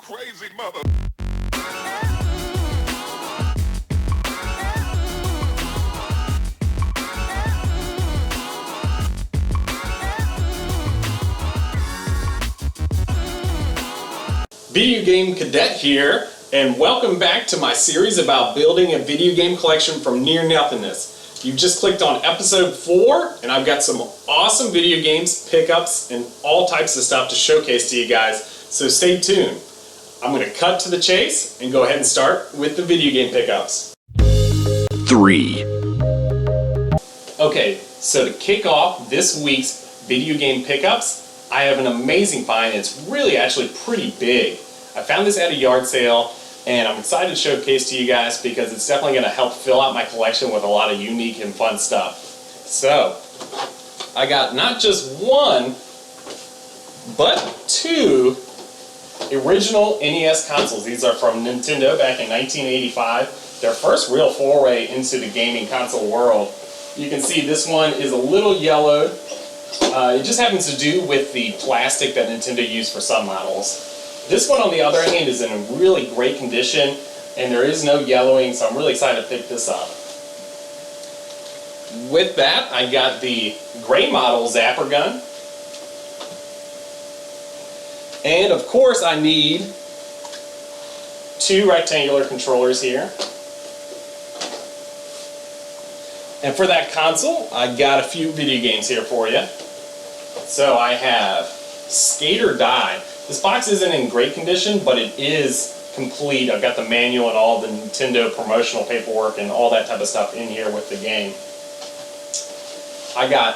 crazy mother. Video Game Cadet here, and welcome back to my series about building a video game collection from near nothingness. You've just clicked on episode 4, and I've got some awesome video games, pickups, and all types of stuff to showcase to you guys, so stay tuned. I'm going to cut to the chase and go ahead and start with the video game pickups. 3. Okay, so to kick off this week's video game pickups, I have an amazing find. It's really actually pretty big. I found this at a yard sale, and I'm excited to showcase to you guys because it's definitely going to help fill out my collection with a lot of unique and fun stuff. So, I got not just one, but 2 original NES consoles. These are from Nintendo back in 1985. Their first real foray into the gaming console world. You can see this one is a little yellowed. It just happens to do with the plastic that Nintendo used for some models. This one, on the other hand, is in really great condition, and there is no yellowing, so I'm really excited to pick this up. With that, I got the gray model Zapper Gun. And of course, I need 2 rectangular controllers here. And for that console, I got a few video games here for you. So I have Skate or Die. This box isn't in great condition, but it is complete. I've got the manual and all the Nintendo promotional paperwork and all that type of stuff in here with the game. I got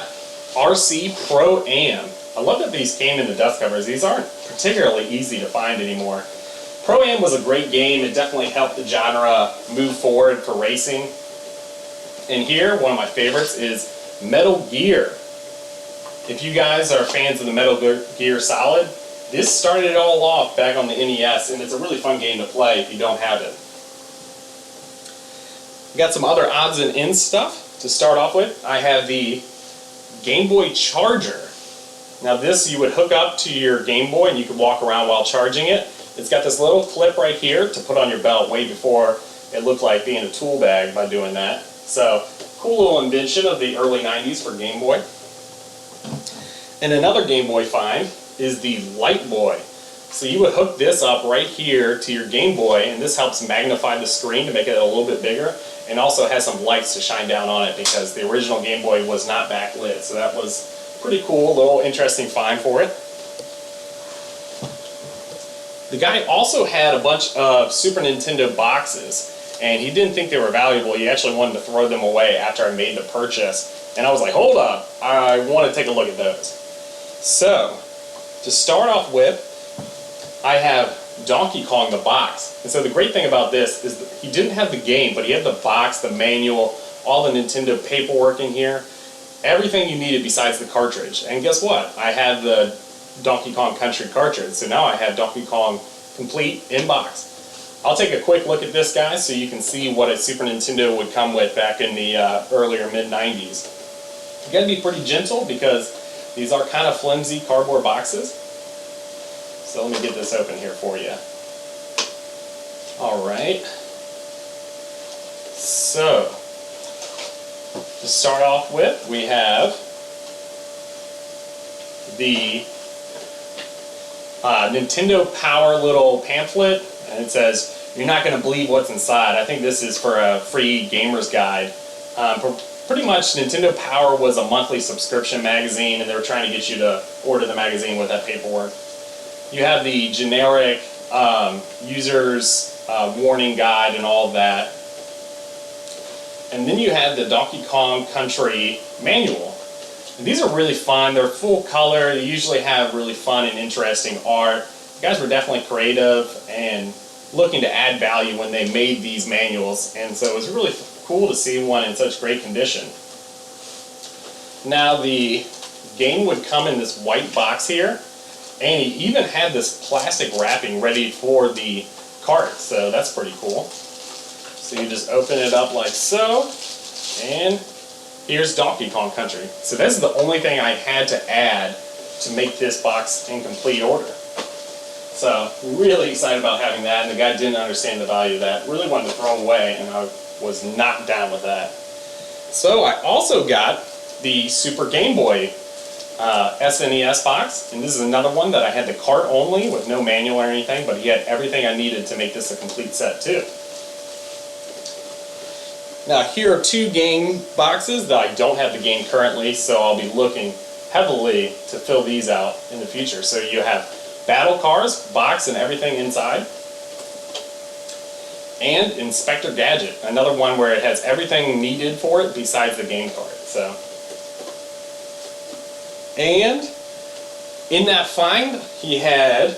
RC Pro-Am. I love that these came in the dust covers. These aren't particularly easy to find anymore. Pro-Am was a great game. It definitely helped the genre move forward for racing. And here, one of my favorites is Metal Gear. If you guys are fans of the Metal Gear Solid, this started it all off back on the NES, and it's a really fun game to play if you don't have it. We got some other odds and ends stuff to start off with. I have the Game Boy Charger. Now this you would hook up to your Game Boy and you could walk around while charging it. It's got this little clip right here to put on your belt way before it looked like being a tool bag by doing that. So, cool little invention of the early 90s for Game Boy. And another Game Boy find is the Light Boy. So you would hook this up right here to your Game Boy, and this helps magnify the screen to make it a little bit bigger, and also has some lights to shine down on it because the original Game Boy was not backlit. So that was pretty cool, little interesting find for it. The guy also had a bunch of Super Nintendo boxes, and he didn't think they were valuable. He actually wanted to throw them away after I made the purchase. And I was like, hold up, I want to take a look at those. So, to start off with, I have Donkey Kong the box. And so the great thing about this is that he didn't have the game, but he had the box, the manual, all the Nintendo paperwork in here. Everything you needed besides the cartridge. And guess what? I had the Donkey Kong Country cartridge, so now I have Donkey Kong complete in box. I'll take a quick look at this, guys, so you can see what a Super Nintendo would come with back in the earlier mid-90s. You gotta be pretty gentle because these are kind of flimsy cardboard boxes. So let me get this open here for you. Alright. So, to start off with, we have the Nintendo Power little pamphlet, and it says, "You're not going to believe what's inside." I think this is for a free gamer's guide. Pretty much, Nintendo Power was a monthly subscription magazine, and they were trying to get you to order the magazine with that paperwork. You have the generic user's warning guide and all of that. And then you have the Donkey Kong Country manual. And these are really fun. They're full color. They usually have really fun and interesting art. You guys were definitely creative and looking to add value when they made these manuals. And so it was really cool to see one in such great condition. Now the game would come in this white box here, and he even had this plastic wrapping ready for the cart, so that's pretty cool. So you just open it up like so, and here's Donkey Kong Country. So this is the only thing I had to add to make this box in complete order. So really excited about having that, and the guy didn't understand the value of that. Really wanted to throw away, and I was not down with that. So I also got the Super Game Boy SNES box, and this is another one that I had the cart only with no manual or anything, but he had everything I needed to make this a complete set too. Now here are 2 game boxes that I don't have the game currently, so I'll be looking heavily to fill these out in the future. So you have Battle Cars, box and everything inside, and Inspector Gadget, another one where it has everything needed for it besides the game card. So, and in that find, he had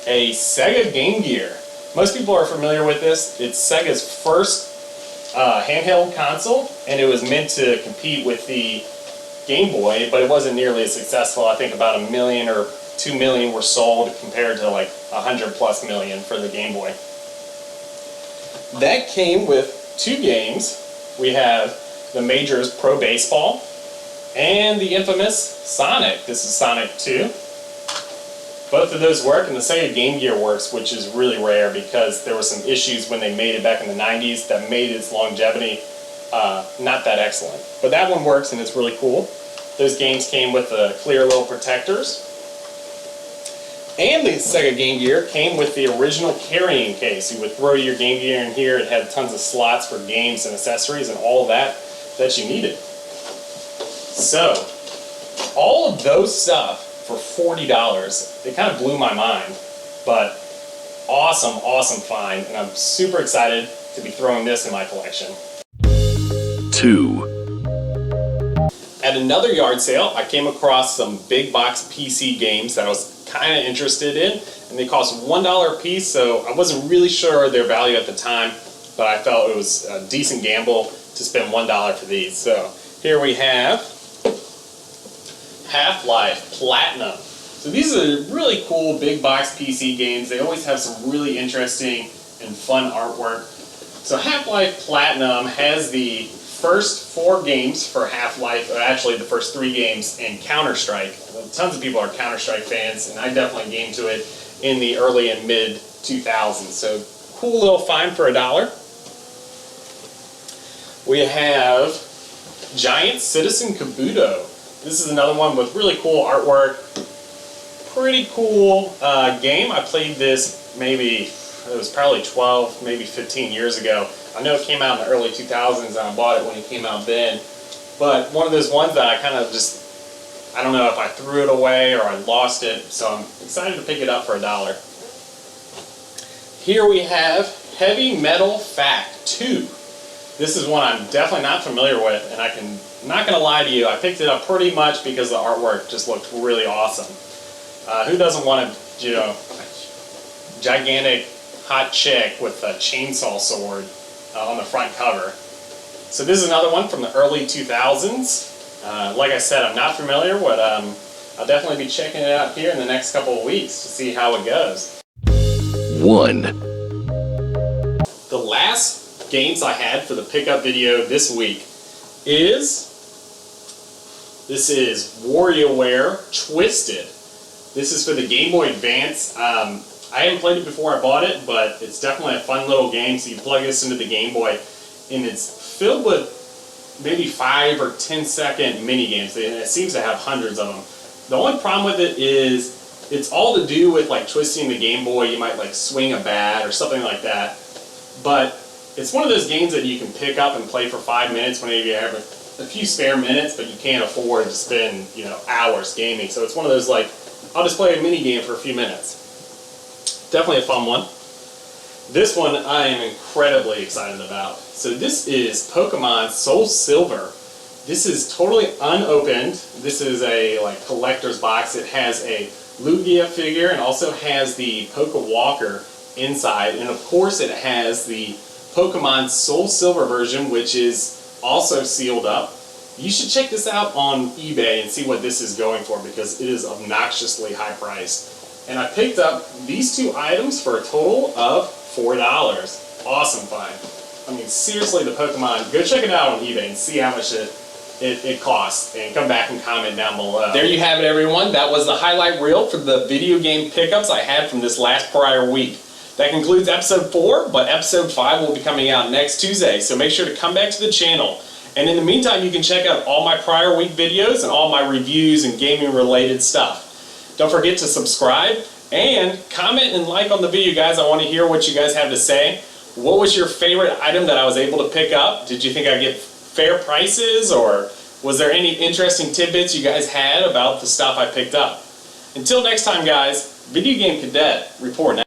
a Sega Game Gear. Most people are familiar with this. It's Sega's first handheld console, and it was meant to compete with the Game Boy, but it wasn't nearly as successful. I think about 1 million or 2 million were sold compared to like 100+ million for the Game Boy. That came with 2 games. We have the Majors Pro Baseball and the infamous Sonic. This is Sonic 2. Both of those work, and the Sega Game Gear works, which is really rare because there were some issues when they made it back in the 90s that made its longevity not that excellent. But that one works, and it's really cool. Those games came with the clear little protectors. And the Sega Game Gear came with the original carrying case. You would throw your Game Gear in here. It had tons of slots for games and accessories and all that you needed. So, all of those stuff for $40, it kind of blew my mind. But awesome, awesome find. And I'm super excited to be throwing this in my collection. 2. At another yard sale, I came across some big box PC games that I was kind of interested in, and they cost $1 a piece, so I wasn't really sure their value at the time, but I felt it was a decent gamble to spend $1 for these. So here we have Half-Life Platinum. So these are really cool big box PC games. They always have some really interesting and fun artwork. So Half-Life Platinum has the first 4 games for Half-Life, or actually the first 3 games in Counter-Strike. Tons of people are Counter-Strike fans, and I definitely gamed to it in the early and mid 2000s. So cool little find for $1. We have Giant Citizen Kabuto. This is another one with really cool artwork. Pretty cool game. I played this maybe, it was probably 12, maybe 15 years ago. I know it came out in the early 2000s, and I bought it when it came out then. But one of those ones that I kind of just, I don't know if I threw it away or I lost it, so I'm excited to pick it up for $1. Here we have Heavy Metal Fact 2. This is one I'm definitely not familiar with, and I'm not going to lie to you, I picked it up pretty much because the artwork just looked really awesome. Who doesn't want a, gigantic hot chick with a chainsaw sword on the front cover? So this is another one from the early 2000s. Like I said, I'm not familiar, but I'll definitely be checking it out here in the next couple of weeks to see how it goes. 1. The last games I had for the pickup video this week is WarioWare Twisted. This is for the Game Boy Advance. I hadn't played it before I bought it, but it's definitely a fun little game. So you plug this into the Game Boy, and it's filled with maybe 5 or 10 second mini games. It seems to have hundreds of them. The only problem with it is it's all to do with like twisting the Game Boy. You might like swing a bat or something like that. But it's one of those games that you can pick up and play for 5 minutes whenever you have a few spare minutes, but you can't afford to spend, hours gaming. So it's one of those like, I'll just play a mini game for a few minutes. Definitely a fun one. This one I am incredibly excited about. So this is Pokemon Soul Silver. This is totally unopened. This is a collector's box. It has a Lugia figure and also has the Pokewalker inside. And of course it has the Pokemon Soul Silver version, which is also sealed up. You should check this out on eBay and see what this is going for because it is obnoxiously high priced. And I picked up these 2 items for a total of $4. Awesome find. I mean, seriously, the Pokemon, go check it out on eBay and see how much it it costs, and come back and comment down below. There you have it, everyone. That was the highlight reel for the video game pickups I had from this last prior week. That concludes episode 4, but episode 5 will be coming out next Tuesday, so make sure to come back to the channel. And in the meantime, you can check out all my prior week videos and all my reviews and gaming related stuff. Don't forget to subscribe and comment and like on the video, guys. I want to hear what you guys have to say. What was your favorite item that I was able to pick up? Did you think I get fair prices, or was there any interesting tidbits you guys had about the stuff I picked up? Until next time, guys, Video Game Cadet reporting out.